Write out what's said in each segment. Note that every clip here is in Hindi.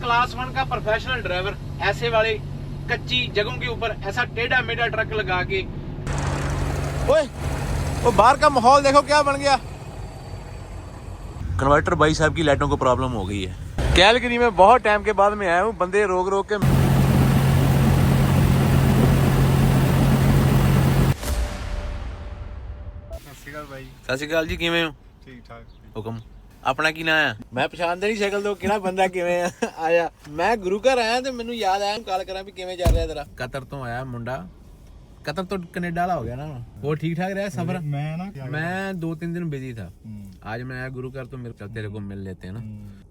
क्लास 1 का प्रोफेशनल ड्राइवर ऐसे वाले कच्ची जगहों के ऊपर ऐसा टेढ़ा मेढ़ा ट्रक लगा के। ओए वो बाहर का माहौल देखो क्या बन गया। कन्वर्टर भाई साहब की लाइटों को प्रॉब्लम हो गई है। कैलगरी में बहुत टाइम के बाद मैं आया हूँ, बंदे रोक रोक के। सत श्री अकाल जी, किवें हो? ठीक ठाक हुक्म अपना की ना है? मैं पछाणदा नहीं शकल तो किहड़ा बंदा किवें आया। मैं गुरु घर आया तो मैनू याद आया कॉल करा भी किवें चल रहा तेरा। कतर तो आया मुंडा, कतर तो कनेडा वाला हो गया ना। वो ठीक ठाक रहा सफर? मैं 2-3 दिन बिजी था। आज मैं आया गुरु घर तो मेरे तेरे को मिल लेते हैं ना।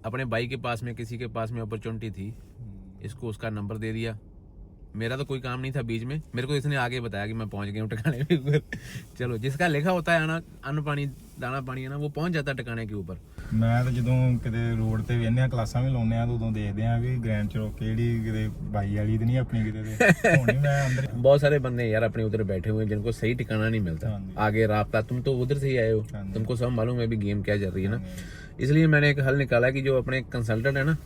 अपने भाई के पास में किसी के पास में अपॉर्चुनिटी थी, इसको उसका नंबर दे दिया। मेरा तो कोई काम नहीं था बीच में, मेरे को इसने आगे बताया कि मैं पहुंच गया हूँ ठिकाने के ऊपर। चलो जिसका लिखा होता है ना अन्न पानी दाना पानी है ना, वो पहुंच जाता है ठिकाने के ऊपर। मैं ਤਾਂ ਜਦੋਂ ਕਿਤੇ ਰੋਡ ਤੇ ਵੇਖਨੇ ਆ ਕਲਾਸਾਂ ਵੀ ਲਾਉਨੇ ਆ ਤਾਂ ਉਦੋਂ ਦੇਖਦੇ ਆ ਵੀ ਗ੍ਰੈਂਡ ਚ ਰੋਕ ਕਿਹੜੀ ਕਿਤੇ ਬਾਈ ਵਾਲੀ ਤੇ ਨਹੀਂ ਆਪਣੀ ਕਿਤੇ ਤੇ ਹੋਣੀ। मैं अंदर बहुत सारे बंदे यार अपने उधर बैठे हुए हैं जिनको सही ठिकाना नहीं मिलता आगे रास्ता। तुम तो उधर से ही आए हो, तुमको सब मालूम है भी गेम क्या चल रही है ना। इसलिए मैंने एक हल निकाला कि जो अपने कंसल्टेंट है ना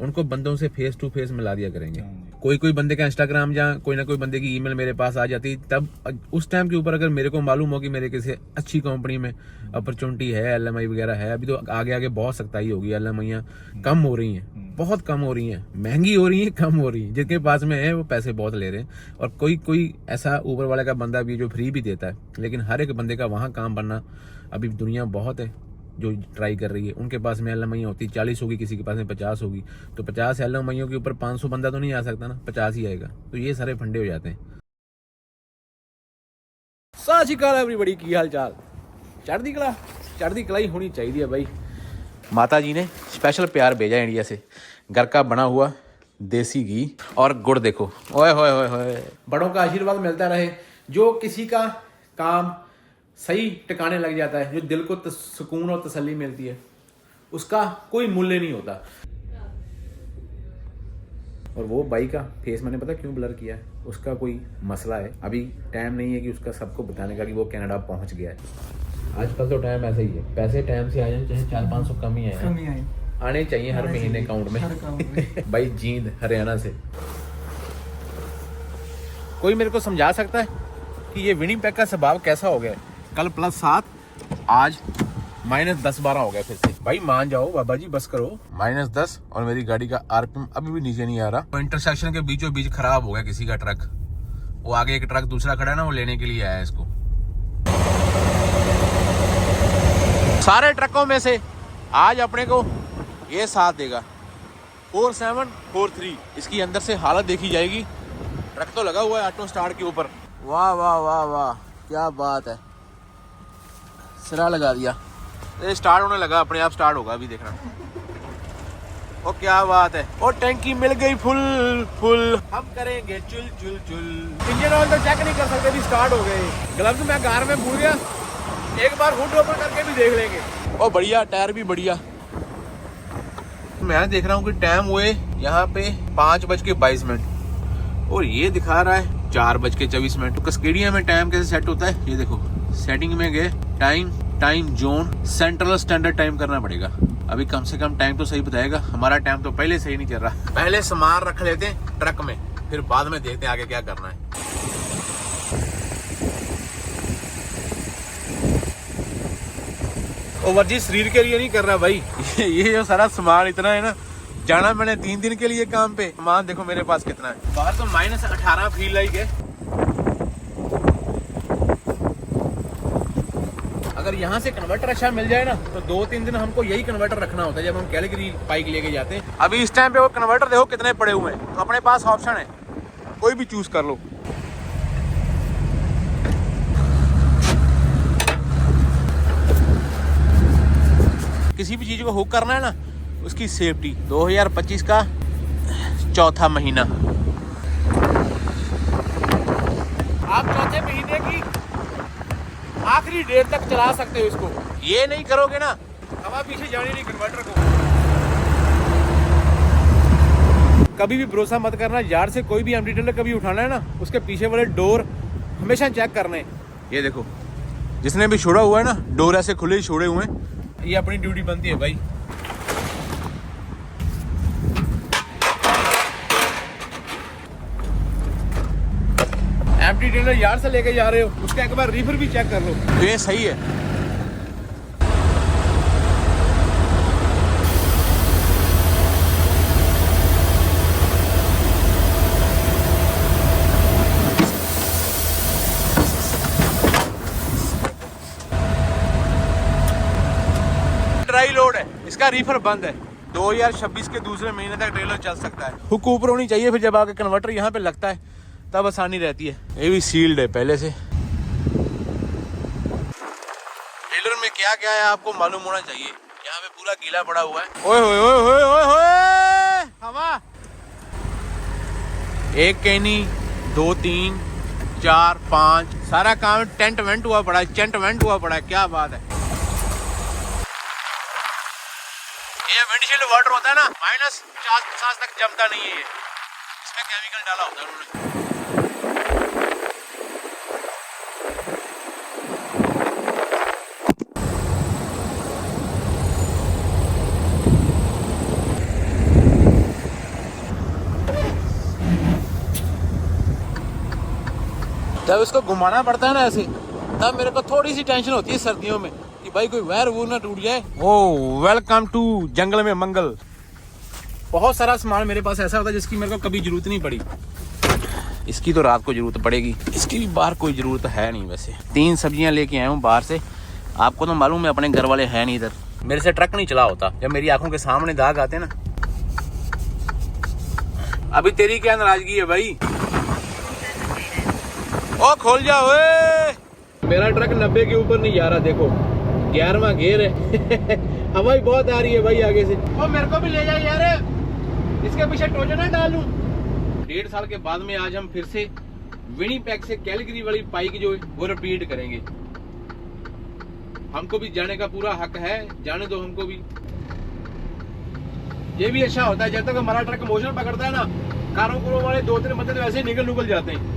उनको बंदों से फेस टू फेस मिला दिया करेंगे। कोई बंदे का इंस्टाग्राम या कोई ना कोई बंदे की ईमेल मेरे पास आ जाती, तब उस टाइम के ऊपर अगर मेरे को मालूम हो कि मेरे किसी अच्छी कंपनी में अपॉर्चुनिटी है, LMI वगैरह है, अभी तो आगे आगे बहुत सख्ताई होगी। LMI कम हो रही हैं, बहुत कम हो रही हैं, महंगी हो रही हैं, कम हो रही हैं। जिनके पास में है वो पैसे बहुत ले रहे हैं। और कोई ऐसा ऊपर वाले का बंदा भी जो फ्री भी देता है, लेकिन हर एक बंदे का वहाँ काम बनना अभी दुनिया बहुत है जो ट्राई कर रही है। उनके पास में LMI होती 40 होगी, किसी के पास में 50 होगी, तो 50 LMI के ऊपर 500 बंदा तो नहीं आ सकता ना, 50 ही आएगा। तो ये सारे फंडे हो जाते हैं। सत श्री अकाल एवरीबॉडी, की हाल चाल? चढ़ती कला ही होनी चाहिए है भाई। माता जी ने स्पेशल प्यार भेजा इंडिया से, घर का बना हुआ देसी घी और गुड़। देखो ओए होए होए होए, बड़ों का आशीर्वाद मिलता रहे। जो किसी का काम सही टिकाने लग जाता है, जो दिल को सुकून और तसल्ली मिलती है, उसका कोई मूल्य नहीं होता। और वो भाई का फेस मैंने पता क्यों ब्लर किया है, उसका कोई मसला है। अभी टाइम नहीं है कि उसका सबको बताने का कि वो कनाडा पहुंच गया है। आजकल तो टाइम ऐसा ही है, पैसे टाइम से आ जाए चाहे 400-500 कम ही आए, आने चाहिए हर महीने अकाउंट में। भाई जींद हरियाणा से। कोई मेरे को समझा सकता है कि ये विनिपेग का स्वभाव कैसा हो गया है? कल +7, आज -10-12 हो गया फिर से। भाई मान जाओ बाबा जी, बस करो। -10 और मेरी गाड़ी का RPM अभी भी नीचे नहीं आ रहा। तो इंटरसेक्शन के बीचों बीच खराब हो गया किसी का ट्रक। वो आगे एक ट्रक दूसरा खड़ा है ना, वो लेने के लिए आया है इसको। सारे ट्रकों में से आज अपने को ये साथ देगा 4743। इसकी अंदर से हालत देखी जाएगी। ट्रक तो लगा हुआ है ऑटो स्टार्ट के ऊपर। वाह वाह वाह वाह, क्या बात है, सिरा लगा दिया। ये स्टार्ट होने लगा, अपने आप स्टार्ट होगा, अभी देखना। ओ क्या बात है, और टैंकी मिल गई फुल। हम करेंगे चुल चुल चुल। इंजन ऑयल तो चेक नहीं कर सकते, भी स्टार्ट हो गए। ग्लव्स मैं कार में भूल गया, एक बार हुड ओपन करके भी देख लेंगे। ओ बढ़िया, टायर भी बढ़िया। मैं देख रहा हूँ कि टाइम हुए यहाँ पे 5:22 और ये दिखा रहा है 4:24। तो कस्केडिया में टाइम कैसे सेट होता है ये देखो। सेटिंग में गए, time zone central standard time करना पड़ेगा। अभी कम से कम टाइम तो सही बताएगा। हमारा टाइम तो पहले सही नहीं चल रहा। पहले सामान रख लेते हैं ट्रक में, फिर बाद में देखते हैं आगे क्या करना है। वो वर्जिश शरीर के लिए नहीं कर रहा भाई। ये जो सारा सामान इतना है ना, जाना मैंने 3 दिन के लिए काम पे। सामान देखो मेरे पास कितना है। बाहर तो -18 फील लाइक है। अगर यहाँ से कन्वर्टर अच्छा मिल जाए ना, तो 2-3 दिन हमको यही कन्वर्टर रखना होता है जब हम कैलगरी बाइक लेके जाते हैं। अभी इस टाइम पे वो कन्वर्टर देखो कितने पड़े हुए हैं। तो अपने पास ऑप्शन है, कोई भी चूज कर लो। किसी भी चीज को हुक करना है ना, उसकी सेफ्टी 2025 का 4था महीना। आप 4थे महीने की आखिरी डेट तक चला सकते हो इसको। ये नहीं करोगे ना, हवा पीछे जानी नहीं कन्वर्टर को। कभी भी भरोसा मत करना यार से। कोई भी एम्प्टी टेलर कभी उठाना है ना, उसके पीछे वाले डोर हमेशा चेक करने। ये देखो, जिसने भी छोड़ा हुआ है ना, डोर ऐसे खुले ही छोड़े हुए हैं। ये अपनी ड्यूटी बनती है भाई। एम्प्टी ट्रेलर यार्ड से लेके जा रहे हो, उसका एक बार रीफर भी चेक कर लो, तो ये सही है। ड्राई लोड है, इसका रीफर बंद है। 2026 के दूसरे महीने तक ट्रेलर चल सकता है। हुक ऊपर होनी चाहिए, फिर जब आके कन्वर्टर यहाँ पे लगता है तब आसानी रहती है। ये भी सील्ड है पहले से। ट्रेलर में क्या क्या है आपको मालूम होना चाहिए। यहाँ पे पूरा गीला पड़ा हुआ है। ओए होए होए होए होए होए, हवा। 1 कैनी 2 3 4 5 सारा काम टेंट वेंट हुआ पड़ा है, चेंट वेंट हुआ पड़ा है। क्या बात है। ये विंडशील्ड वाटर होता है ना, -50 तक जमता नहीं है ये, इसमें केमिकल डाला होता है उन्होंने। जब इसको घुमाना पड़ता है ना ऐसे, तब मेरे को थोड़ी सी टेंशन होती है सर्दियों में कि भाई कोई वायर वूर ना टूट जाए। ओह वेलकम टू जंगल में मंगल। बहुत सारा सामान मेरे पास ऐसा होता है जिसकी मेरे को कभी जरूरत नहीं पड़ी। इसकी तो रात को जरूरत पड़ेगी, इसकी भी बाहर कोई जरूरत है नहीं। वैसे 3 सब्जियां लेके आया हूँ बाहर से। आपको तो मालूम है अपने घर वाले हैं नहीं इधर, मेरे से ट्रक नहीं चला होता। जब मेरी आंखों के सामने दाग आते ना। अभी तेरी क्या नाराजगी है भाई? ओ खोल जाओ। मेरा ट्रक 90 के ऊपर नहीं जा रहा, देखो 11वां गियर है। हवा ही बहुत आ रही है भाई आगे से। ओ मेरे को भी ले जाए यार, इसके पीछे टोजन ना डालूं। 1.5 साल के बाद में आज हम फिर से विनिपेग से कैलगरी वाली बाइक जो है वो रिपीट करेंगे। हमको भी जाने का पूरा हक है, जाने दो हमको भी। ये भी अच्छा होता है जब तक हमारा ट्रक मोशन पकड़ता है ना, कारों वाले 2-3 बंदे तो वैसे ही निकल जाते हैं।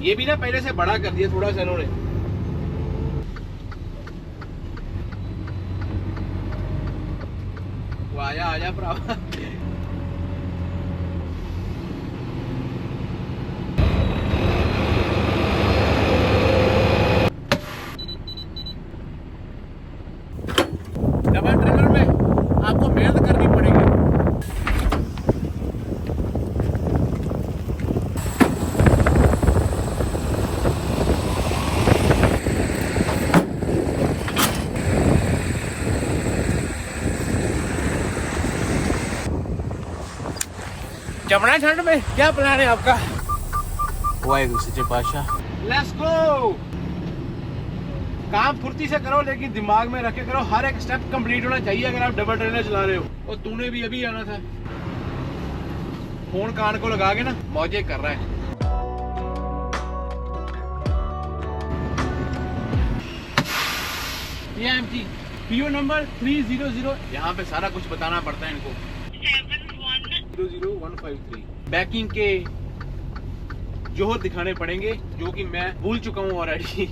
ये भी ना पहले से बड़ा कर दिया थोड़ा सा इन्होंने। वो आजा भरावा। डबल ट्रेलर में आपको मेहनत करनी पड़ेगी। जमुना ठंड में क्या प्लान है आपका? वाहेगुरु सच्चे पातशाह। Let's go. काम फुर्ती से करो, लेकिन दिमाग में रख के करो। हर एक स्टेप कंप्लीट होना चाहिए अगर आप डबल ट्रेलर चला रहे हो। और तूने भी अभी आना था। फोन कान को लगा के ना मौजे कर रहा है। ये एमटी पीओ नंबर 300। यहाँ पे सारा कुछ बताना पड़ता है इनको। 7100153 बैकिंग के जोहर दिखाने पड़ेंगे, जो कि मैं भूल चुका हूँ ऑलरेडी।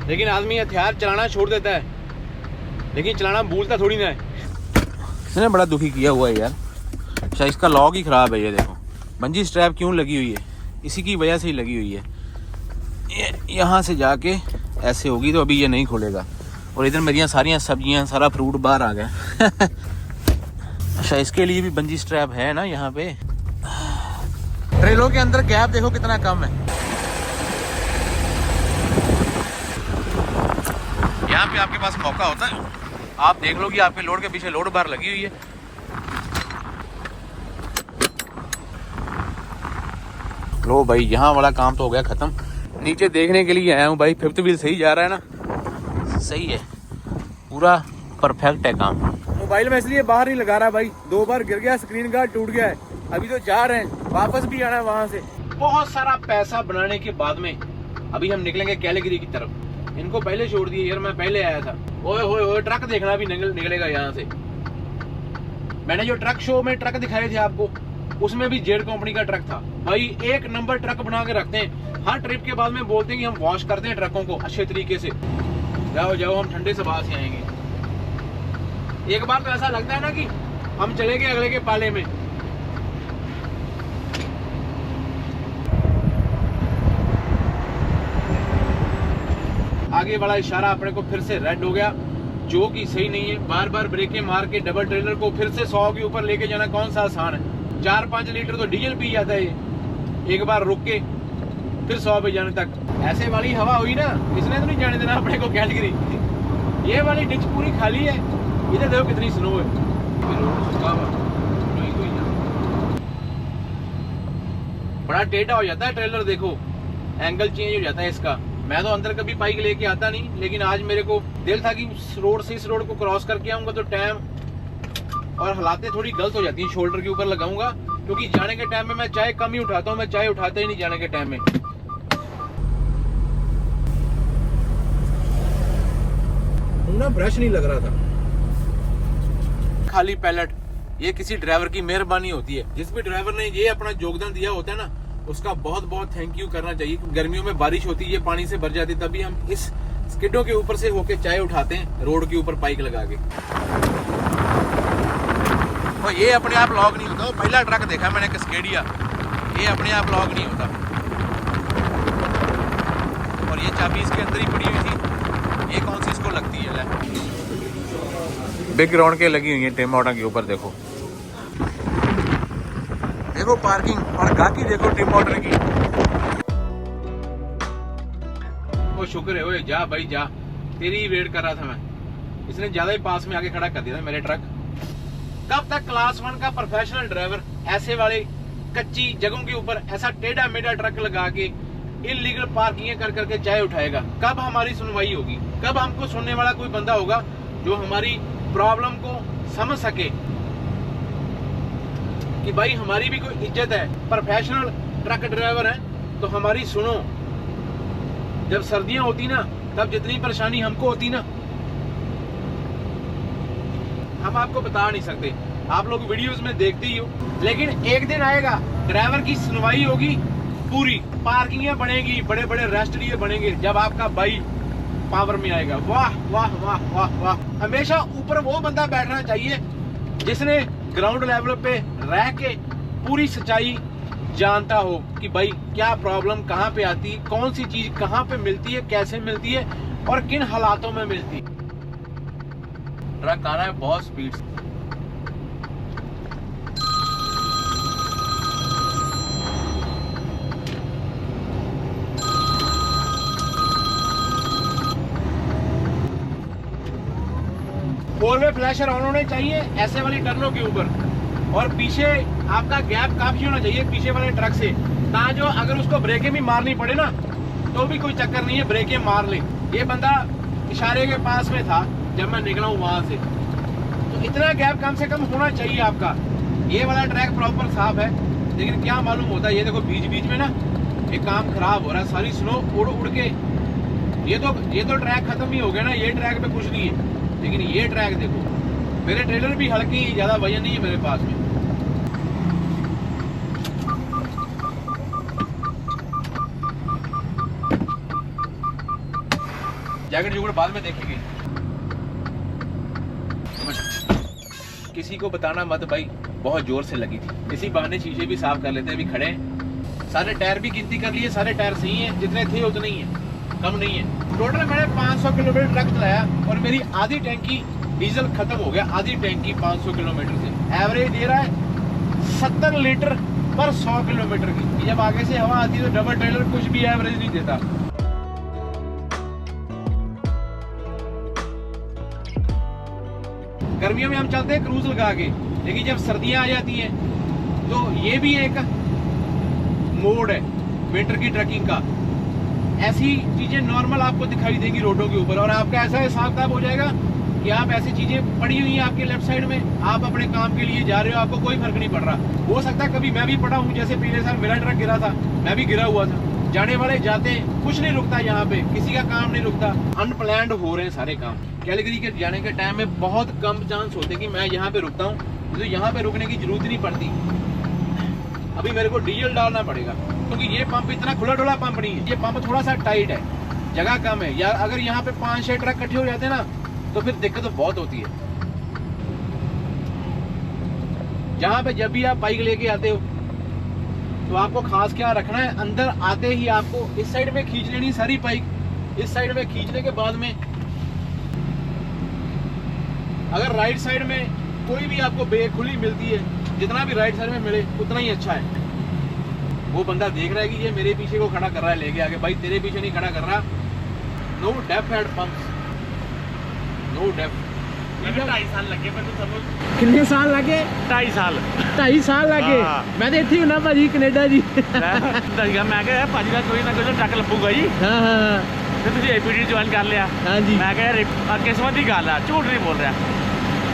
लेकिन आदमी हथियार चलाना छोड़ देता है, लेकिन चलाना भूलता थोड़ी ना है। इसने बड़ा दुखी किया हुआ है यार। शायद इसका लॉक ही खराब है। ये देखो बंजी स्ट्रैप क्यों लगी हुई है, इसी की वजह से ही लगी हुई है। ये यहाँ से जाके ऐसे होगी तो अभी ये नहीं खोलेगा। और इधर मेरी सारियाँ सब्जियाँ सारा फ्रूट बाहर आ गया। अच्छा इसके लिए भी बंजी स्ट्रैप है ना यहाँ पे। ट्रेलों के अंदर गैप देखो कितना कम है। यहाँ पे आपके पास मौका होता है, आप देख लो कि आपके लोड के पीछे लोड बार लगी हुई है। लो भाई यहाँ वाला काम तो हो गया खत्म। नीचे देखने के लिए आया हूँ भाई, 5th व्हील सही जा रहा है ना? सही है, पूरा परफेक्ट है काम। मोबाइल में इसलिए बाहर नहीं लगा रहा भाई, 2 बार गिर गया, स्क्रीन गार्ड टूट गया है। अभी तो जा रहे हैं, वापस भी आना है वहां से। बहुत सारा पैसा बनाने के बाद में अभी हम निकलेंगे कैलगरी की तरफ। इनको पहले छोड़ दिए यार, मैं पहले आया था। ओए होए होए, ट्रक देखना भी निकलेगा यहाँ से। मैंने जो ट्रक शो में ट्रक दिखाए थे आपको, उसमें भी जेड कंपनी का ट्रक था भाई। एक नंबर ट्रक बना के रखते हैं। हर ट्रिप के बाद में बोलते हैं कि हम वॉश करते हैं ट्रकों को अच्छे तरीके से। जाओ जाओ, हम ठंडे से बाहर से आएंगे। एक बार तो ऐसा लगता है ना कि हम चले गए अगले के पाले में। आगे वाला इशारा अपने को फिर से रेड हो गया, जो कि सही नहीं है। बार बार ब्रेकें मार के डबल ट्रेलर को फिर से 100 के ऊपर लेके जाना कौन सा आसान है। 4-5 लीटर तो डीजल पी जाता है एक बार रुक के, फिर 100 पे जाने तक। ऐसे वाली हवा हुई ना, इसने तो नहीं जाने देना अपने को कैटेगरी। ये वाली डिच पूरी खाली है, इधर देखो कितनी स्नो है। बड़ा टेढ़ा हो जाता है ट्रेलर, देखो एंगल चेंज हो जाता है इसका। मैं तो अंदर कभी बाइक लेके आता नहीं, लेकिन आज मेरे को दिल था कि रोड से इस रोड को क्रॉस करके आऊंगा तो टाइम और हालातें थोड़ी गलत हो जाती हैं। शोल्डर के ऊपर लगाऊंगा, क्योंकि जाने के टाइम में मैं चाय कम ही उठाता हूँ, मैं चाय उठाता ही नहीं जाने के टाइम में। ना ब्रश नहीं लग रहा था। खाली पैलेट, ये किसी ड्राइवर की मेहरबानी होती है। जिस भी ड्राइवर ने ये अपना योगदान दिया होता है ना, उसका बहुत बहुत थैंक यू करना चाहिए। गर्मियों में बारिश होती है, ये पानी से भर जाती, तभी हम इस स्किडों के ऊपर से होके चाय उठाते हैं रोड के ऊपर पाइक लगा के। और ये अपने आप लॉक नहीं होता। पहला ट्रक देखा मैंने कैस्केडिया, ये अपने आप लॉक नहीं होता। और ये चाबी इसके अंदर ही पड़ी हुई थी, ये कौन सी इसको लगती है। बिग ग्राउंड के लगी हुई है टिम ऑटो के ऊपर। देखो देखो पार्किंग और गाकी देखो टिम ऑटो की। ओ शुक्र है, ओए जा भाई जा, तेरी ही वेट कर रहा था मैं। इसने ज्यादा ही पास में आके खड़ा कर दिया था मेरे ट्रक। कब तक क्लास 1 का प्रोफेशनल ड्राइवर ऐसे वाले कच्ची जगहों के ऊपर ऐसा टेढ़ा मेढ़ा ट्रक लगा के इलीगल पार्किंग कर करके चाय उठाएगा? कब हमारी सुनवाई होगी? कब हमको सुनने वाला कोई बंदा होगा जो हमारी प्रॉब्लम को समझ सके कि भाई हमारी भी कोई इज्जत है, प्रोफेशनल ट्रक ड्राइवर है तो हमारी सुनो। जब सर्दियां होती ना, तब जितनी परेशानी हमको होती ना, हम आपको बता नहीं सकते। आप लोग वीडियोस में देखते ही हो, लेकिन एक दिन आएगा ड्राइवर की सुनवाई होगी पूरी, पार्किंगें बनेगी, बड़े बड़े रेस्ट एरिया बनेंगे, जब आपका भाई पावर में आएगा। वाह वाह वाह वाह वाह। हमेशा ऊपर वो बंदा बैठना चाहिए जिसने ग्राउंड लेवल पे रह के पूरी सच्चाई जानता हो कि भाई क्या प्रॉब्लम कहाँ पे आती है, कौन सी चीज कहाँ पे मिलती है, कैसे मिलती है और किन हालातों में मिलती है। ट्रक आ रहा है बहुत स्पीड से। फोर वे फ्लैशर ऑन होने चाहिए ऐसे वाली टर्नों के ऊपर, और पीछे आपका गैप काफी होना चाहिए पीछे वाले ट्रक से, ना जो अगर उसको ब्रेकें भी मारनी पड़े ना तो भी कोई चक्कर नहीं है, ब्रेकें मार ले। ये बंदा इशारे के पास में था जब मैं निकला हूँ वहां से, तो इतना गैप कम से कम होना चाहिए आपका। ये वाला ट्रैक प्रॉपर साफ है, लेकिन क्या मालूम होता है, ये देखो बीच बीच में ना ये काम खराब हो रहा है, सारी स्नो उड़ उड़ के। ये तो ट्रैक खत्म ही हो गया ना, ये ट्रैक पे कुछ नहीं है, लेकिन ये ट्रैक देखो। मेरे ट्रेलर भी हल्की, ज्यादा वजन नहीं है मेरे पास में। जैकेट जुगड़ बाद में देखेंगे। किसी को बताना मत भाई, बहुत जोर से लगी थी। इसी बहाने शीशे भी साफ कर लेते हैं। अभी खड़े हैं, सारे टायर भी गिनती कर लिए, सारे टायर सही हैं, जितने थे उतने ही हैं, कम नहीं है। टोटल मैंने 500 किलोमीटर ट्रक चलाया और मेरी आधी टैंकी डीजल खत्म हो गया। आधी टैंकी 500 किलोमीटर से एवरेज दे रहा है 70 लीटर पर 100 किलोमीटर की। जब आगे से हवा आती है तो डबल ट्रेलर कुछ भी एवरेज नहीं देता। गर्मियों में हम चलते हैं क्रूज लगा के, लेकिन जब सर्दियां आ जाती हैं तो ये भी एक मोड है विंटर की ट्रकिंग का। ऐसी चीजें नॉर्मल आपको दिखाई देंगी रोडों के ऊपर, और आपका ऐसा हिसाब किताब हो जाएगा कि आप ऐसी चीजें पड़ी हुई हैं आपके लेफ्ट साइड में, आप अपने काम के लिए जा रहे हो, आपको कोई फर्क नहीं पड़ रहा। हो सकता है कभी मैं भी पड़ा हूँ, जैसे पिछले साल मेरा ट्रक गिरा था, मैं भी गिरा हुआ था। जाने वाले जाते हैं, कुछ नहीं रुकता यहाँ पे, किसी का काम नहीं रुकता, अनप्लैंड हो रहे हैं सारे काम। कैलिगरी के जाने के टाइम में बहुत कम चांस होते कि मैं यहाँ पे रुकता हूँ, तो यहाँ पे रुकने की जरूरत नहीं पड़ती। अभी मेरे को डीजल डालना पड़ेगा, क्योंकि ये पंप इतना खुला डुला पंप नहीं है, ये पंप थोड़ा सा टाइट है, जगह कम है। या अगर यहाँ पे 5-6 ट्रक इकट्ठे हो जाते हैं ना, तो फिर दिक्कत तो बहुत होती है। जहाँ पे जब भी आप बाइक लेके आते हो तो आपको खास क्या रखना है, अंदर आते ही आपको इस साइड में खींच लेनी सारी बाइक, इस साइड में खींचने के बाद में अगर राइट साइड में कोई भी आपको बेग खुली मिलती है, जितना भी राइट साइड में मिले उतना ही अच्छा है। वो बंदा देख रहा है कि ये मेरे पीछे को खड़ा कर रहा है लेके आगे, भाई तेरे पीछे नहीं खड़ा कर रहा। No DEF at pumps, no DEF. 2.5 साल लगे ਮੈਨੂੰ ਸਮਝ। कितने साल लगे? 2.5 साल 2.5 साल लगे। हाँ। मैं तो ਇੱਥੇ ਹੀ ਹੁਣਾ ਭਾਜੀ ਕੈਨੇਡਾ ਜੀ। ਦੱਸਿਆ ਮੈਂ ਕਿਹਾ ਭਾਜੀ ਦਾ ਕੋਈ ਨਾ ਕੋਈ ਟਰੱਕ ਲੱਭੂਗਾ ਜੀ। ਹਾਂ ਹਾਂ ਤੇ ਤੁਸੀਂ APD ਜੁਆਇਨ ਕਰ ਲਿਆ। हाँ जी। ਮੈਂ ਕਿਹਾ ਕਿਸਮਤ ਦੀ ਗੱਲ ਆ, ਝੂਠ ਨਹੀਂ ਬੋਲ ਰਿਹਾ।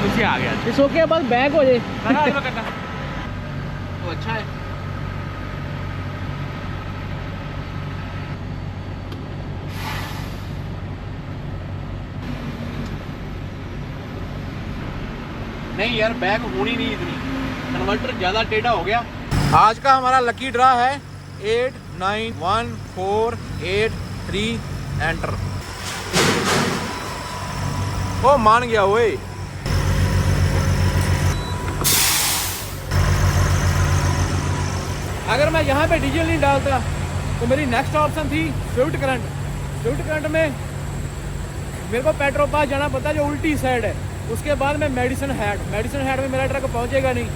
ਤੁਸੀਂ ਆ ਗਿਆ। इस ओके बस बैक हो जाए। ਕਰਾ ਇਹਨੂੰ ਕਰਨਾ। तो अच्छा है। नहीं यार बैक होनी नहीं इतनी, कन्वर्टर ज्यादा टेढ़ा हो गया। आज का हमारा लकी ड्रा है 891483 एंटर। ओ मान गया ओए। अगर मैं यहाँ पे डीजल नहीं डालता तो मेरी नेक्स्ट ऑप्शन थी स्विफ्ट करंट। स्विफ्ट करंट में मेरे को पेट्रोल पास जाना पड़ता जो उल्टी साइड है, उसके बाद में मेडिसन हैड में मेरा ट्रक पहुँचेगा नहीं।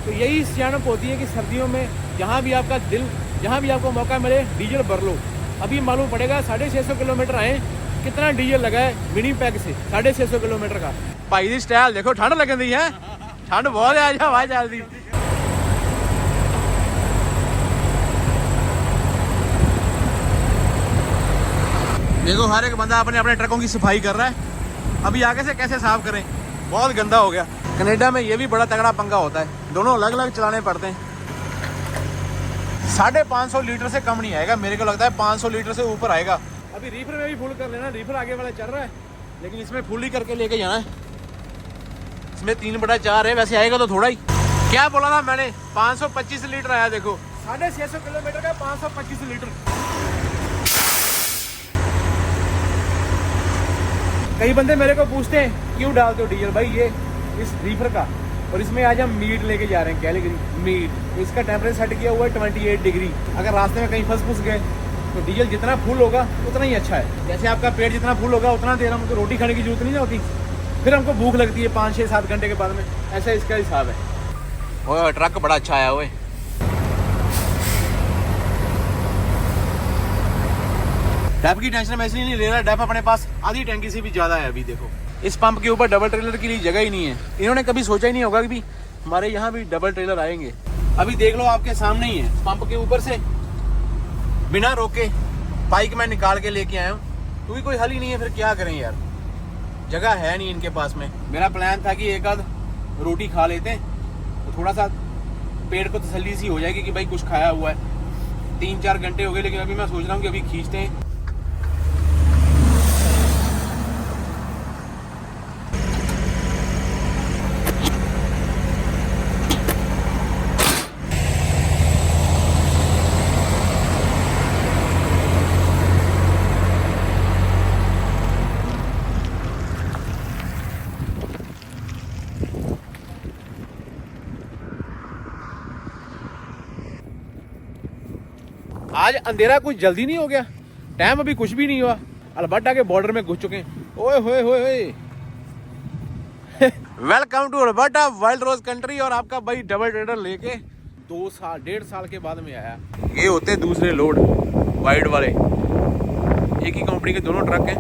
तो यही सियानत होती है कि सर्दियों में जहाँ भी आपका दिल, जहाँ भी आपको मौका मिले डीजल भर लो। अभी मालूम पड़ेगा 650 किलोमीटर आए, कितना डीजल लगा है मिनी पैक से 650 किलोमीटर का। भाई दी स्टाइल देखो, ठंड लगन दी है, ठंड बहुत है आज, हवा चलती। देखो हर एक बंदा अपने अपने ट्रकों की सफाई कर रहा है। अभी आगे से कैसे साफ करें, बहुत गंदा हो गया। कनाडा में ये भी बड़ा तगड़ा पंगा होता है, दोनों अलग अलग चलाने पड़ते हैं। 550 लीटर से कम नहीं आएगा, मेरे को लगता है 500 लीटर से ऊपर आएगा। अभी रीफर में भी फुल कर लेना, रीफर आगे वाला चल रहा है, लेकिन इसमें फुल ही करके लेके जाना है। इसमें 3/4 है, वैसे आएगा तो थोड़ा ही। क्या बोला था मैंने, 525 लीटर आया। देखो 650 किलोमीटर का 525 लीटर। कई बंदे मेरे को पूछते हैं क्यों डालते हो डीजल, भाई ये इस रीफर का, और इसमें आज हम मीट लेके जा रहे हैं, कैलगरी मीट। तो इसका टेम्परेचर सेट किया हुआ है 28 डिग्री। अगर रास्ते में कहीं फंस गए तो डीजल जितना फुल होगा उतना ही अच्छा है। जैसे आपका पेट जितना फुल होगा उतना देर हमको रोटी खाने की जरूरत नहीं होती, फिर हमको भूख लगती है 5, 6, 7 घंटे के बाद में। ऐसा इसका हिसाब है। ओए ट्रक बड़ा अच्छा आया। ओए डेफ की टेंशन मैं इसलिए नहीं ले रहा, डेफ अपने पास आधी टैंकी से भी ज्यादा है। अभी देखो इस पंप के ऊपर डबल ट्रेलर के लिए जगह ही नहीं है। इन्होंने कभी सोचा ही नहीं होगा कि भी हमारे यहाँ भी डबल ट्रेलर आएंगे। अभी देख लो आपके सामने ही है, पंप के ऊपर से बिना रोके बाइक में निकाल के लेके आया हूँ, क्योंकि कोई हल ही नहीं है। फिर क्या करें यार, जगह है नहीं इनके पास में। मेरा प्लान था कि एक आध रोटी खा लेते हैं तो थोड़ा सा पेट को तसल्ली सी हो जाएगी कि भाई कुछ खाया हुआ है। 3-4 घंटे हो गए, लेकिन अभी मैं सोच रहा हूँ कि अभी खींचते हैं। आज अंधेरा कुछ जल्दी नहीं हो गया, टाइम अभी कुछ भी नहीं हुआ, अल्बर्टा के बॉर्डर में घुस चुके हैं। ओए होए होए होए। Welcome to Alberta wild rose country. और आपका भाई डबल ट्रेलर लेके 1.5 साल के बाद में आया। ये होते हैं दूसरे लोड वाइड वाले, एक ही कंपनी के दोनों ट्रक हैं,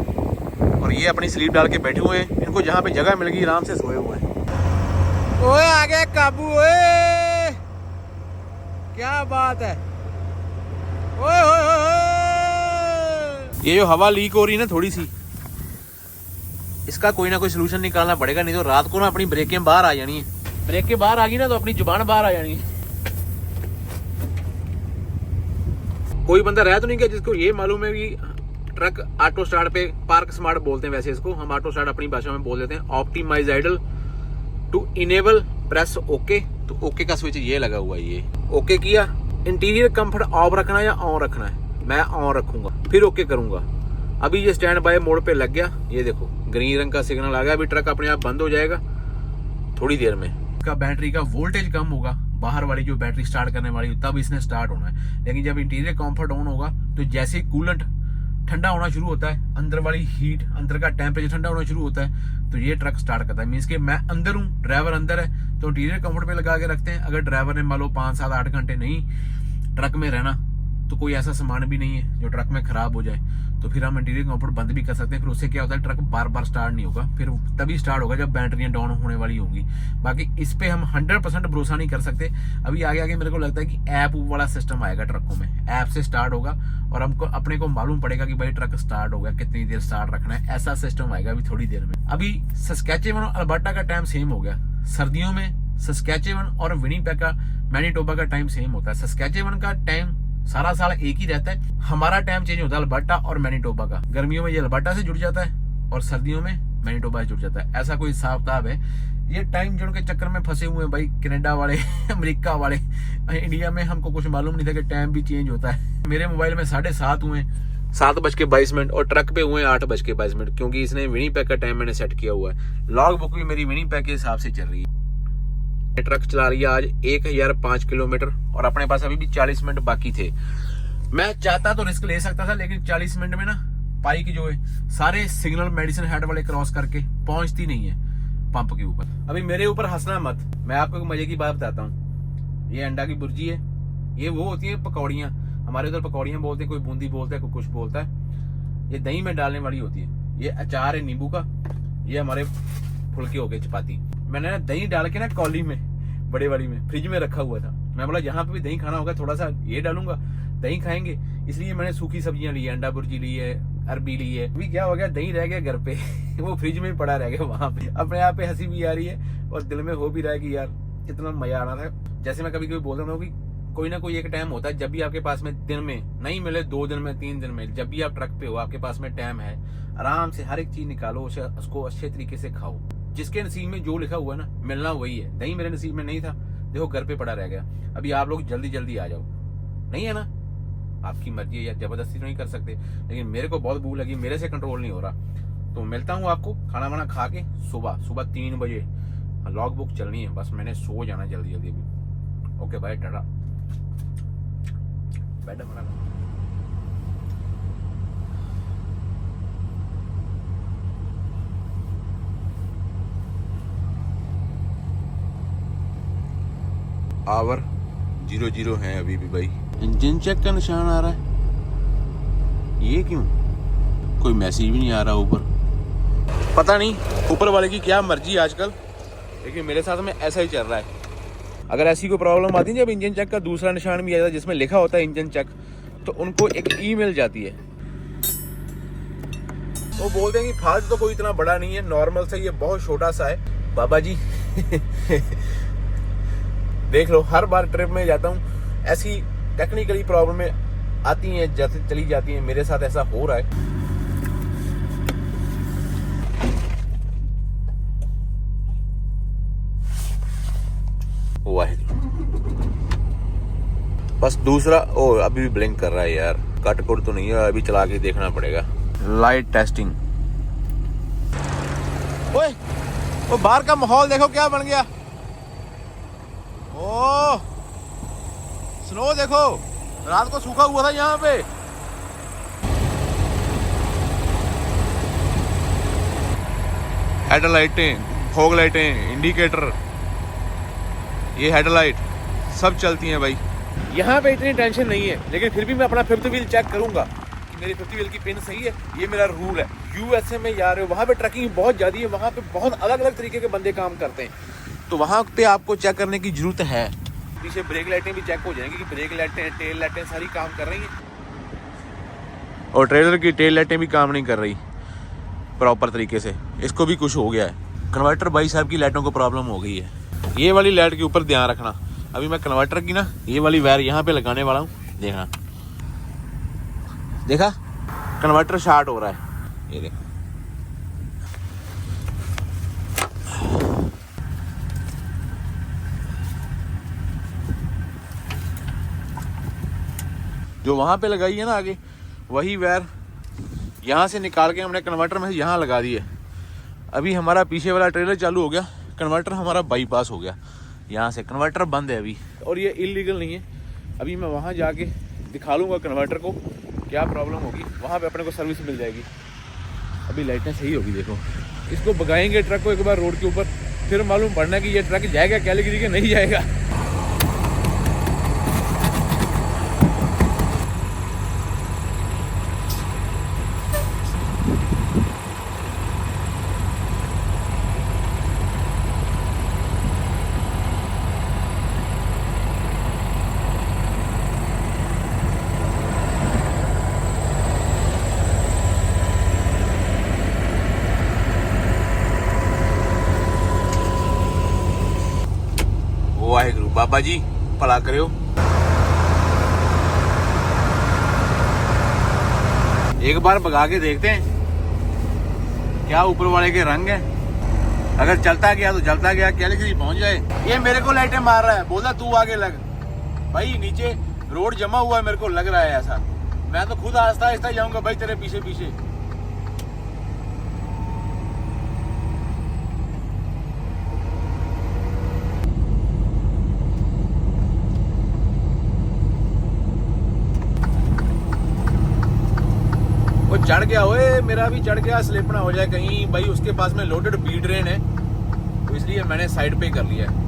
और ये अपनी स्लीप डाल के बैठे हुए हैं। इनको जहाँ पे जगह मिल गई आराम से सोए हुए हैं। ओए आ गया काबू, ओए क्या बात है। ओए ओए ओए। ये जो हवा लीक हो रही है ना थोड़ी सी, इसका कोई ना कोई सलूशन निकालना पड़ेगा, नहीं तो रात को ना अपनी ब्रेकें बाहर आ जानी है। ब्रेकें बाहर आ गई ना तो अपनी जुबान बाहर आ जानी है। कोई बंदा रह तो नहीं गया जिसको ये मालूम है कि ट्रक ऑटो स्टार्ट पे पार्क स्मार्ट बोलते हैं, वैसे इसको हम ऑटो स्टार्ट अपनी भाषा में बोल देते हैं। Optimise idle to enable press okay. तो ओके का स्विच ये लगा हुआ है। ये ओके किया, इंटीरियर कंफर्ट ऑफ रखना है या ऑन रखना है, मैं ऑन रखूंगा, फिर ओके करूंगा। अभी ये स्टैंड बाय मोड पे लग गया, ये देखो ग्रीन रंग का सिग्नल आ गया। अभी ट्रक अपने आप बंद हो जाएगा थोड़ी देर में। इसका बैटरी का वोल्टेज कम होगा, बाहर वाली जो बैटरी स्टार्ट करने वाली तब इसने स्टार्ट होना है। लेकिन जब इंटीरियर कंफर्ट ऑन होगा तो जैसे ही कूलेंट ठंडा होना शुरू होता है, अंदर वाली हीट, अंदर का टेम्परेचर ठंडा होना शुरू होता है, तो ये ट्रक स्टार्ट करता है। मीन्स कि मैं अंदर हूँ, ड्राइवर अंदर है, तो इंटीरियर कंफर्ट पे लगा के रखते हैं। अगर ड्राइवर ने मान लो 5, 7, 8 घंटे नहीं ट्रक में रहना, तो कोई ऐसा सामान भी नहीं है जो ट्रक में खराब हो जाए, तो फिर हम इंटीरियर कंफर्ट बंद भी कर सकते हैं। फिर उससे क्या होता है, ट्रक बार बार स्टार्ट नहीं होगा, फिर तभी स्टार्ट होगा जब बैटरियां डाउन होने वाली होंगी। बाकी इस पे हम 100% भरोसा नहीं कर सकते। अभी आगे आगे मेरे को लगता है कि ऐप वाला सिस्टम आएगा ट्रकों में, ऐप से स्टार्ट होगा और हमको अपने को मालूम पड़ेगा कि भाई ट्रक स्टार्ट हो गया, कितनी देर स्टार्ट रखना है, ऐसा सिस्टम आएगा अभी थोड़ी देर में। अभी सस्कैचेवन और अल्बर्टा का टाइम सेम हो गया। सर्दियों में सस्कैचेवन और विनिपेग का, मैनीटोबा का टाइम सेम होता है। सस्कैचेवन का टाइम सारा साल एक ही रहता है, हमारा टाइम चेंज होता है अल्बर्टा और मैनीटोबा का। गर्मियों में ये अल्बर्टा से जुड़ जाता है और सर्दियों में मैनीटोबा से जुड़ जाता है। ऐसा कोई हिसाब किताब है। ये टाइम जोन के चक्कर में फंसे हुए हैं भाई, कनाडा वाले अमेरिका वाले। इंडिया में हमको कुछ मालूम नहीं था कि टाइम भी चेंज होता है। मेरे मोबाइल में 7:30 हुए, 7:22 और ट्रक पे हुए 8:22, क्योंकि इसने विनिपेग का टाइम मैंने सेट किया हुआ है। लॉग बुक भी मेरी विनिपेग के हिसाब से चल रही है। ट्रक चला रही है आज 1005 किलोमीटर और अपने पास अभी भी 40 मिनट बाकी थे। मैं चाहता तो रिस्क ले सकता था, लेकिन 40 मिनट में ना पाई की जो है सारे सिग्नल मेडिसिन हेड वाले क्रॉस करके पहुंचती नहीं है पंप के ऊपर। अभी मेरे ऊपर हंसना मत, मैं आपको मजे की बात बताता हूँ। ये अंडा की बुर्जी है, ये वो होती है पकौड़ियाँ, हमारे उधर पकौड़ियाँ बोलते हैं, कोई बूंदी बोलता है, कोई कुछ बोलता है। ये दही में डालने वाली होती है। ये अचार है नींबू का, ये हमारे फुलके हो गए चपाती। मैंने ना दही डाल के ना कौली में, बड़े वाली में, फ्रिज में रखा हुआ था। मैं बोला यहाँ पे भी दही खाना होगा, थोड़ा सा ये डालूंगा, दही खाएंगे, इसलिए मैंने सूखी सब्जियां ली है, अंडा बुर्जी ली है, अरबी ली है। अभी क्या हो गया, दही रह गया घर पे वो फ्रिज में पड़ा रह गया वहां पे। अपने आप पे हंसी भी आ रही है और दिल में हो भी रहा है कि यार कितना मजा आना था। जैसे मैं कभी कभी बोलता हूँ कि कोई ना कोई एक टाइम होता है जब भी आपके पास में दिन में नहीं मिले, 2 दिन में, 3 दिन में, जब भी आप ट्रक पे हो, आपके पास में टाइम है, आराम से हर एक चीज निकालो, उसको अच्छे तरीके से खाओ। जिसके नसीब में जो लिखा हुआ है ना, मिलना वही है। दही मेरे नसीब में नहीं था, देखो घर पे पड़ा रह गया। अभी आप लोग जल्दी जल्दी आ जाओ, नहीं है ना, आपकी मर्जी है, या जबरदस्ती नहीं कर सकते, लेकिन मेरे को बहुत भूख लगी, मेरे से कंट्रोल नहीं हो रहा। तो मिलता हूँ आपको खाना वाना खा के सुबह 3 बजे। लॉग बुक चलनी है, बस मैंने सो जाना जल्दी जल्दी अभी। Okay bye, ta-ta. बेड हमारा आवर 00 है अभी भी भाई। इंजन चेक का निशान आ रहा है, ये क्यों? कोई मैसेज भी नहीं आ रहा ऊपर, पता नहीं ऊपर वाले की क्या मर्जी आजकल, लेकिन मेरे साथ में ऐसा ही चल रहा है। अगर ऐसी कोई प्रॉब्लम आती है जब इंजन चेक का दूसरा निशान भी आ जाता है जिसमें लिखा होता है इंजन चेक, तो उनको एक ईमेल जाती है। वो बोलते हैं कि फाल्ट तो कोई इतना बड़ा नहीं है, नॉर्मल सा, ये बहुत छोटा सा है बाबा जी। देख लो, हर बार ट्रिप में जाता हूँ ऐसी टेक्निकली प्रॉब्लम आती हैं, जैसे चली जाती हैं। मेरे साथ ऐसा हो रहा है। बस दूसरा, ओ अभी भी ब्लिंक कर रहा है यार, कट कुट तो नहीं है, अभी चला के देखना पड़ेगा। Light testing. ओए, वो बाहर का माहौल देखो क्या बन गया। ओ स्नो देखो, रात को सूखा हुआ था यहाँ पे। हेडलाइटें, फॉग लाइटें, इंडिकेटर, ये हेडलाइट सब चलती हैं भाई। यहाँ पे इतनी टेंशन नहीं है, लेकिन फिर भी मैं अपना 5th व्हील चेक करूंगा कि मेरी 5th व्हील की पिन सही है। ये मेरा रूल है। यूएसए में जा रहे हो, वहाँ पे ट्रकिंग बहुत ज़्यादा है, वहाँ पे बहुत अलग अलग तरीके के बंदे काम करते हैं, तो वहाँ पे आपको चेक करने की जरूरत है। पीछे ब्रेक लाइटें भी चेक हो जाएंगी कि ब्रेक लाइटें, टेल लाइटें सारी काम कर रही हैं, और ट्रेलर की टेल लाइटें भी काम नहीं कर रही प्रॉपर तरीके से। इसको भी कुछ हो गया है। कन्वर्टर भाई साहब की लाइटों को प्रॉब्लम हो गई है। ये वाली लाइट के ऊपर ध्यान रखना। अभी मैं कन्वर्टर की ना ये वाली वायर यहाँ पे लगाने वाला हूँ, देखना, देखा कन्वर्टर शॉर्ट हो रहा है, ये देखो। जो वहाँ पे लगाई है ना आगे, वही वायर यहाँ से निकाल के हमने कन्वर्टर में यहाँ लगा दी है। अभी हमारा पीछे वाला ट्रेलर चालू हो गया, कन्वर्टर हमारा बाईपास हो गया, यहाँ से कन्वर्टर बंद है अभी, और ये इलीगल नहीं है। अभी मैं वहाँ जाके दिखा लूँगा कन्वर्टर को क्या प्रॉब्लम होगी, वहाँ पे अपने को सर्विस मिल जाएगी। अभी लाइटें सही होगी, देखो इसको भगाएंगे ट्रक को एक बार रोड के ऊपर, फिर मालूम पड़ना कि ये ट्रक जाएगा कैलिगरी के नहीं जाएगा। वाहेगुरु बाबा जी भला करो। एक बार भगा के देखते हैं क्या ऊपर वाले के रंग है। अगर चलता गया तो चलता गया, कैलिगरी पहुंच जाए। ये मेरे को लाइटें मार रहा है, बोला तू आगे लग। भाई नीचे रोड जमा हुआ है, मेरे को लग रहा है ऐसा। मैं तो खुद आहिस्ता आहिस्ता जाऊंगा भाई तेरे पीछे पीछे। वो चढ़ गया, ओए मेरा भी चढ़ गया, स्लिप ना हो जाए कहीं। भाई उसके पास में लोडेड बी ड्रेन है, तो इसलिए मैंने साइड पे कर लिया है।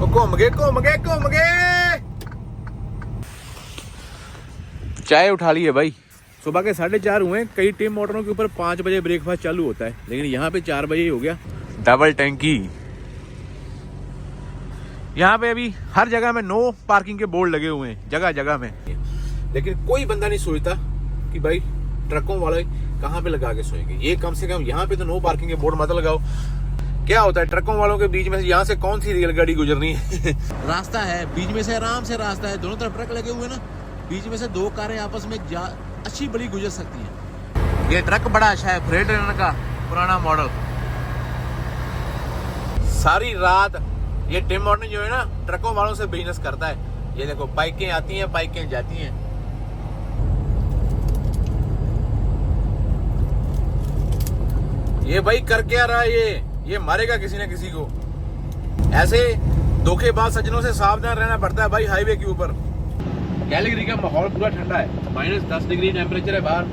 घूम गए घूम गए घूम गए। चाय उठा ली है भाई। सुबह के 4:30 हुए। कई टीम मोटरों के ऊपर 5 बजे ब्रेकफास्ट चालू होता है, लेकिन यहाँ पे 4 बजे ही हो गया। डबल टैंकी। यहाँ पे अभी हर जगह में नो पार्किंग के बोर्ड लगे हुए हैं, जगह जगह में, लेकिन कोई बंदा नहीं सोचता कि भाई ट्रकों वाले कहाँ पे लगा के सोएंगे। ये कम से कम यहाँ पे तो नो पार्किंग के बोर्ड मत लगाओ। क्या होता है ट्रकों वालों के बीच में से, यहाँ से कौन सी रेलगाड़ी गुजरनी है। रास्ता है बीच में से, आराम से रास्ता है, दोनों तरफ ट्रक लगे हुए ना, बीच में से 2 कारें आपस में अच्छी बड़ी गुजर सकती है। ये ट्रक बड़ा अच्छा है, फ्रेट रेलर का पुराना मॉडल। सारी रात ये टिम मॉर्टन जो है ना ट्रकों वालों से बिजनेस करता है। ये देखो बाइकें आती हैं, बाइकें जाती हैं। ये भाई कर क्या रहा है, ये मारेगा किसी न किसी को। ऐसे धोखेबाज सज्जनों से सावधान रहना पड़ता है भाई हाईवे के ऊपर। कैलिगरी का माहौल पूरा ठंडा है, -10 डिग्री टेम्परेचर है बाहर,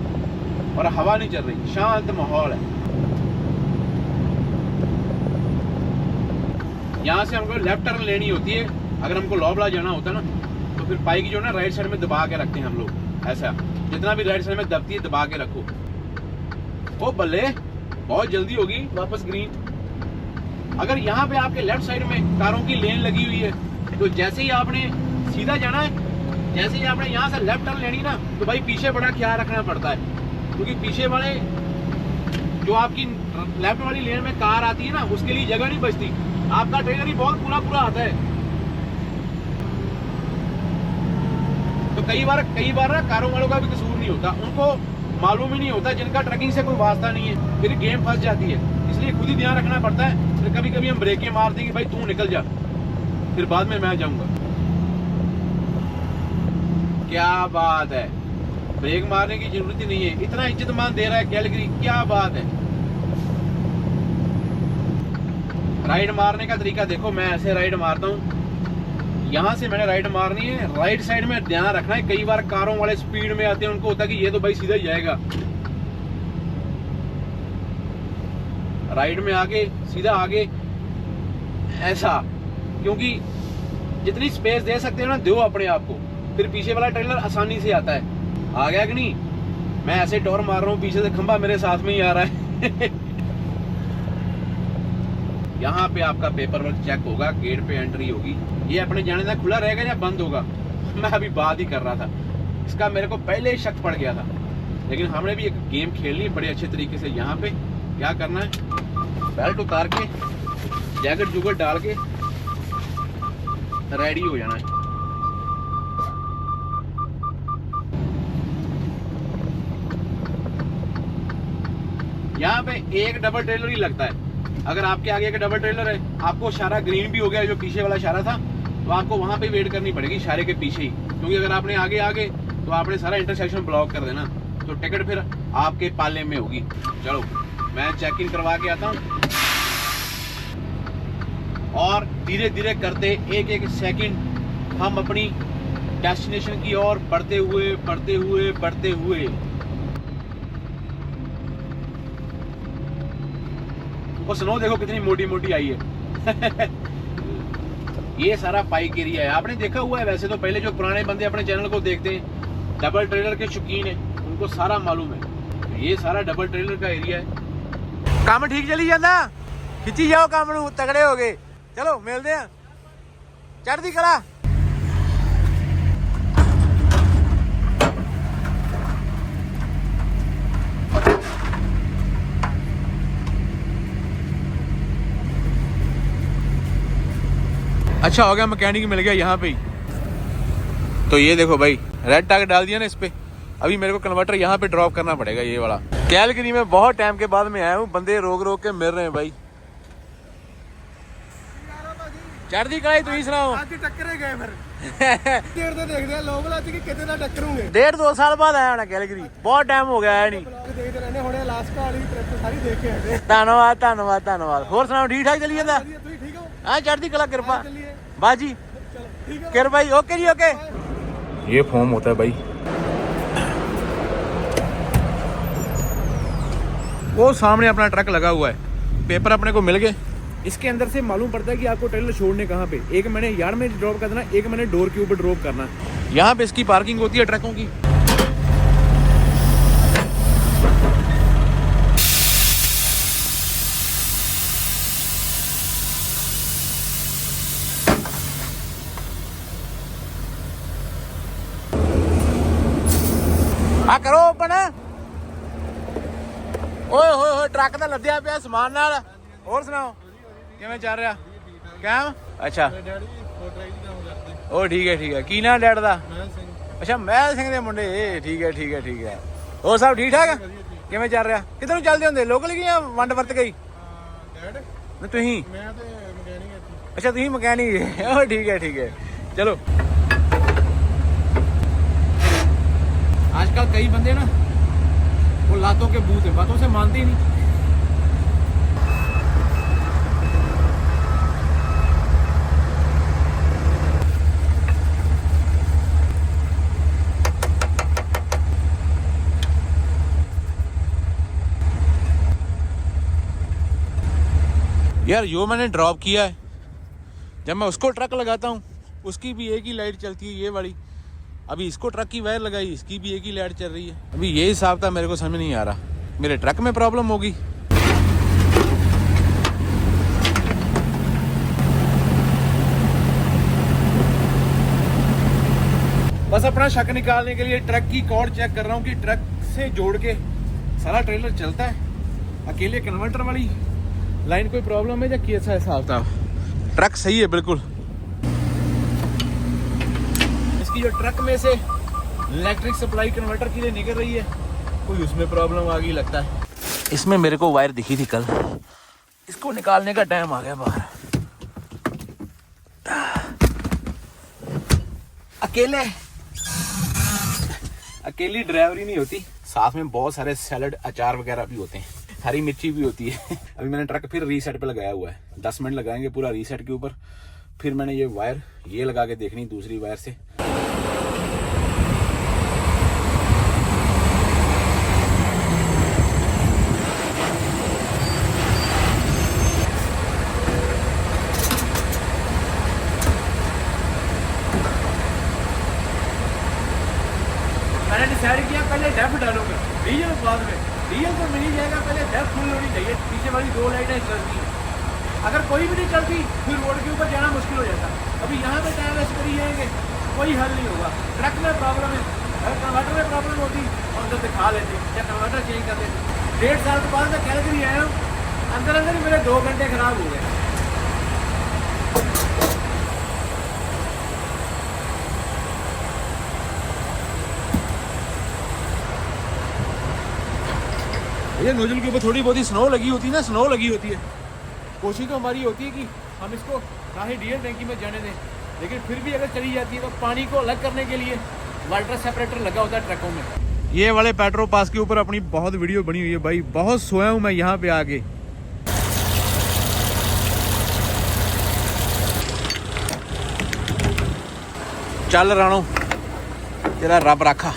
और हवा नहीं चल रही, शांत माहौल है। यहाँ से हमको लेफ्ट टर्न लेनी होती है। अगर हमको लौबला जाना होता है ना, तो फिर बाइक जो ना राइट साइड में दबा के रखते हैं हम लोग। ऐसा जितना भी राइट साइड में दबती है दबा के रखो। ओ बल्ले, बहुत जल्दी होगी वापस ग्रीन। अगर यहाँ पे आपके लेफ्ट साइड में कारों की लेन लगी हुई है, तो जैसे ही आपने सीधा जाना है, जैसे ही आपने यहाँ से लेफ्ट टर्न लेनी ना, तो भाई पीछे बड़ा ख्याल रखना पड़ता है, क्योंकि पीछे वाले जो आपकी लेफ्ट वाली लेन में कार आती है ना, उसके लिए जगह नहीं बचती। आपका ट्रेलर ही बहुत पूरा आता है। तो कई बार ना कारों वालों का भी कसूर नहीं होता, उनको मालूम ही नहीं होता, जिनका ट्रकिंग से कोई वास्ता नहीं है, फिर गेम फंस जाती है। इसलिए खुद ही ध्यान रखना पड़ता है। फिर कभी कभी हम ब्रेकें मार देंगे, भाई तू निकल जा, फिर बाद में मैं जाऊंगा। क्या बात है, ब्रेक मारने की जरूरत ही नहीं है, इतना इज्जत मान दे रहा है कैलिगरी, क्या बात है। राइड मारने का तरीका देखो, मैं ऐसे राइड मारता हूँ। यहाँ से मैंने राइड मारनी है, राइट साइड में ध्यान रखना है। कई बार कारों वाले स्पीड में आते हैं, उनको होता है कि ये तो भाई सीधा ही जाएगा। राइड में आगे सीधा आगे ऐसा, क्योंकि जितनी स्पेस दे सकते हो ना दो अपने आप को, फिर पीछे वाला ट्रेलर आसानी से आता है। आ गया कि नहीं, मैं ऐसे टॉर मार रहा हूँ, पीछे से खंबा मेरे साथ में ही आ रहा है। यहाँ पे आपका पेपर वर्क चेक होगा, गेट पे एंट्री होगी। ये अपने जाने तक खुला रहेगा या बंद होगा, मैं अभी बात ही कर रहा था। इसका मेरे को पहले ही शक पड़ गया था, लेकिन हमने भी एक गेम खेलनी बड़े अच्छे तरीके से। यहाँ पे क्या करना है, बेल्ट उतार के जैकेट जुगट डाल के रेडी हो जाना है। यहाँ पे एक डबल ट्रेलर ही लगता है। अगर आपके आगे एक डबल ट्रेलर है, आपको इशारा ग्रीन भी हो गया, जो पीछे वाला इशारा था, तो आपको वहां पे वेट करनी पड़ेगी इशारे के पीछे ही, क्योंकि अगर आपने आगे आगे तो आपने सारा इंटरसेक्शन ब्लॉक कर देना, तो टिकट फिर आपके पाले में होगी। चलो मैं चेक इन करवा के आता हूँ, और धीरे धीरे करते एक एक सेकंड हम अपनी डेस्टिनेशन की ओर बढ़ते हुए बढ़ते हुए बढ़ते हुए। वो स्नो देखो कितनी मोटी मोटी आई है। ये सारा पाइक एरिया है, आपने देखा हुआ है वैसे तो, पहले जो पुराने बंदे अपने चैनल को देखते हैं, डबल ट्रेलर के शौकीन है, उनको सारा मालूम है। ये सारा डबल ट्रेलर का एरिया है। काम ठीक चली जाता, खिंची जाओ काम नूं, तगड़े हो गए। चलो मिलते हैं, चढ़दी कला। अच्छा हो गया मैकेनिक मिल गया यहाँ पे ही। तो ये देखो भाई, रेड टैग डाल दिया ना इस पे, अभी मेरे को कन्वर्टर यहाँ पे ड्रॉप करना पड़ेगा, ये वाला। कैलगरी में बहुत टाइम के बाद में आया हूँ, बंदे रोक रोक के मिल रहे हैं भाई। चढ़दी कलाई तू ही सुनाओ। ਅੱਜ ਟੱਕਰੇ ਗਏ ਫਿਰ ਦੇਰ ਤੇ ਦੇਖਦੇ ਆ ਲੋਕ ਅੱਜ ਕਿ ਕਿਤੇ ਨਾ ਟੱਕਰੂਗੇ। 1.5-2 ਸਾਲ ਬਾਅਦ ਆਇਆ ਹੋਣਾ ਕੈਲਗਰੀ, ਬਹੁਤ ਟਾਈਮ ਹੋ ਗਿਆ ਆਇਆ ਨਹੀਂ। ਦੇਖਦੇ ਰਹਿੰਦੇ ਹੁਣੇ ਅਲਾਸਕਾ ਵਾਲੀ ਟ੍ਰਿਪ ਸਾਰੀ ਦੇਖ ਕੇ ਆਏ। ਧੰਨਵਾਦ ਧੰਨਵਾਦ ਧੰਨਵਾਦ। ਹੋਰ ਸੁਣਾਓ, ਠੀਕ ਠਾਕ ਚੱਲੀ ਜਾਂਦਾ? ਤੁਸੀਂ ਠੀਕ ਹੋ? हाँ चढ़ती कला कृपा ਚੱਲੀਏ बाजी ਚਲੋ ਠੀਕ ਹੈ कृपा भाई। ओके जी ओके। ये फॉर्म होता है भाई, वो सामने अपना ट्रक लगा हुआ है, पेपर अपने को मिल गए। इसके अंदर से मालूम पड़ता है कि आपको ट्रेलर छोड़ने कहाँ पे, एक मैंने यार्ड में ड्रॉप कर देना, एक मैंने डोर के ऊपर ड्रॉप करना। यहाँ पे इसकी पार्किंग होती है ट्रकों की। ਆ ਕਰੋ ਓਪਨ। ਓਏ ਹੋਏ ਹੋਏ, ਟਰੱਕ ਤਾਂ ਲੱਦਿਆ ਪਿਆ ਸਮਾਨ ਨਾਲ। ਹੋਰ ਸੁਣਾਓ ਕਿਵੇਂ ਚੱਲ ਰਿਹਾ ਕੰਮ? ਅੱਛਾ ਡੈਡੀ ਫੋਟੋ ਹੀ ਕੰਮ ਕਰਦੇ। ਉਹ ਠੀਕ ਹੈ। ਕੀ ਨਾਂ ਡੈਡ ਦਾ? ਮੈਂ ਸਿੰਘ। ਅੱਛਾ ਮਹਿਲ ਸਿੰਘ ਦੇ ਮੁੰਡੇ। ਠੀਕ ਹੈ। ਹੋਰ ਸਭ ਠੀਕ ਠਾਕ? ਕਿਵੇਂ ਚੱਲ ਰਿਹਾ? ਕਿੱਧਰ ਨੂੰ ਚੱਲਦੇ ਹੁੰਦੇ, ਲੋਕਲ ਕੀ ਜਾਂ ਵੰਡ ਵਰਤ ਗਈ? ਡੈਡ ਨਹੀਂ ਤੁਸੀਂ? ਮੈਂ ਤੇ ਮਕੈਨਿਕ ਇੱਥੇ। ਅੱਛਾ ਤੁਸੀਂ ਮਕੈਨਿਕ। ਉਹ ठीक है। चलो आजकल कई बंदे ना वो लातों के भूत है, बातों से मानते ही नहीं। यार जो मैंने ड्रॉप किया है, जब मैं उसको ट्रक लगाता हूँ उसकी भी एक ही लाइट चलती है, ये वाली। अभी इसको ट्रक की वायर लगाई, इसकी भी एक ही लाइट चल रही है। अभी ये हिसाब था, मेरे को समझ नहीं आ रहा, मेरे ट्रक में प्रॉब्लम होगी। बस अपना शक निकालने के लिए ट्रक की कॉर्ड चेक कर रहा हूँ कि ट्रक से जोड़ के सारा ट्रेलर चलता है। अकेले कन्वर्टर वाली लाइन कोई प्रॉब्लम है या कैसा हिसाब था? ट्रक सही है बिल्कुल। इसकी जो ट्रक में से इलेक्ट्रिक सप्लाई कन्वर्टर के लिए निकल रही है, कोई उसमें प्रॉब्लम आ गई लगता है। इसमें मेरे को वायर दिखी थी कल, इसको निकालने का टाइम आ गया बाहर। अकेली ड्राइवरी नहीं होती, साथ में बहुत सारे सैलड अचार वगैरह भी होते हैं, हरी मिर्ची भी होती है। अभी मैंने ट्रक फिर रीसेट पे लगाया हुआ है, 10 मिनट लगाएंगे पूरा रीसेट के ऊपर। फिर मैंने ये वायर ये लगा के देखनी दूसरी वायर से। मैंने डिसाइड किया पहले डेफ डालूंगा, डीजल बाद में। डीजल तो मिल ही जाएगा, पहले डेफ फुल होनी चाहिए। पीछे वाली 2 लाइटें चलती हैं, अगर कोई भी नहीं चलती फिर रोड के ऊपर जाना मुश्किल हो जाता। अभी यहाँ पे टाइम वेस्ट करी जाएंगे, कोई हल नहीं होगा। ट्रक में प्रॉब्लम है, अगर कन्वर्टर में प्रॉब्लम होती और उधर दिखा लेते या कन्वर्टर चेंज कर देते। 1.5 साल के बाद मैं कैलगरी आया हूँ, अंदर ही मेरे 2 घंटे खराब हो गए। ये नोजल के ऊपर थोड़ी बहुत ही स्नो लगी होती है ना, स्नो लगी होती है। कोशिश तो हमारी होती है कि हम इसको ना ही डीजल टैंकी में जाने दें लेकिन फिर भी अगर चली जाती है तो पानी को अलग करने के लिए वाटर सेपरेटर लगा होता है ट्रकों में। ये वाले पेट्रोल पास के ऊपर अपनी बहुत वीडियो बनी हुई है भाई, बहुत सोया हूँ मैं यहाँ पे आके। चल राणो तेरा रब रखा।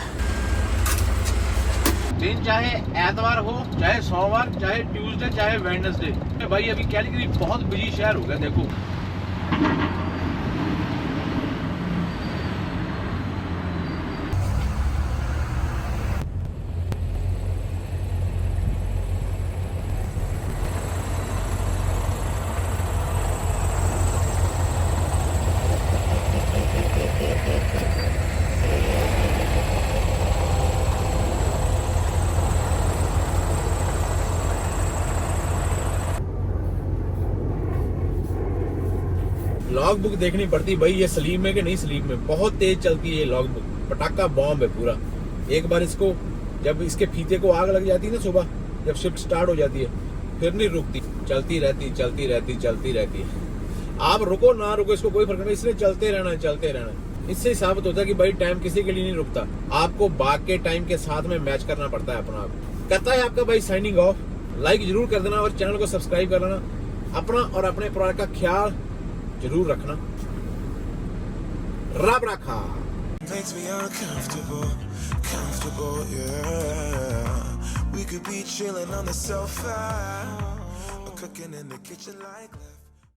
दिन चाहे एतवार हो, चाहे सोमवार, चाहे ट्यूसडे, चाहे वेडनेसडे, भाई अभी कैलगरी बहुत बिजी शहर हो गया। देखो लॉग बुक देखनी पड़ती भाई, ये सलीम में कि नहीं सलीम में, बहुत तेज चलती है ये लॉग बुक, पटाखा बॉम्ब है पूरा। एक बार इसको जब इसके फीते को आग लग जाती है ना सुबह, जब शिफ्ट स्टार्ट हो जाती है, फिर नहीं रुकती, चलती रहती चलती रहती चलती रहती है। आप रुको ना रुको इसको कोई फर्क नहीं, इसलिए चलते रहना चलते रहना। इससे साबित होता है कि भाई टाइम किसी के लिए नहीं रुकता, आपको बाग के टाइम के साथ में मैच करना पड़ता है अपना आप। कहता है आपका भाई साइनिंग ऑफ। लाइक जरूर कर देना और चैनल को सब्सक्राइब कर लेना। अपना और अपने परिवार का ख्याल जरूर रखना। रब रखा। Makes me uncomfortable, comfortable, yeah. We could be chilling on the sofa, or cooking in the kitchen like that.